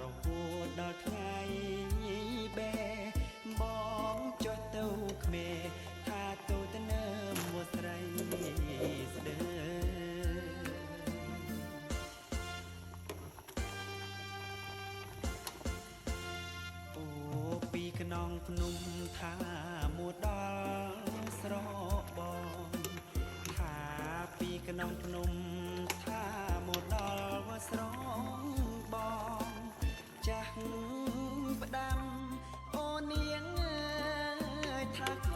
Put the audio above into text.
រហូតដល់ថ្ងៃបែបងចុះទៅក្មេថាទៅទៅនៅមួយស្រីស្ទើអូពីខ្នងភ្នំថាមួយដល់ស្រកបងថាពីខ្នងភ្នំថាមកដល់ស្រងបងចាស់ផ្ដាំអូនាងអើយថា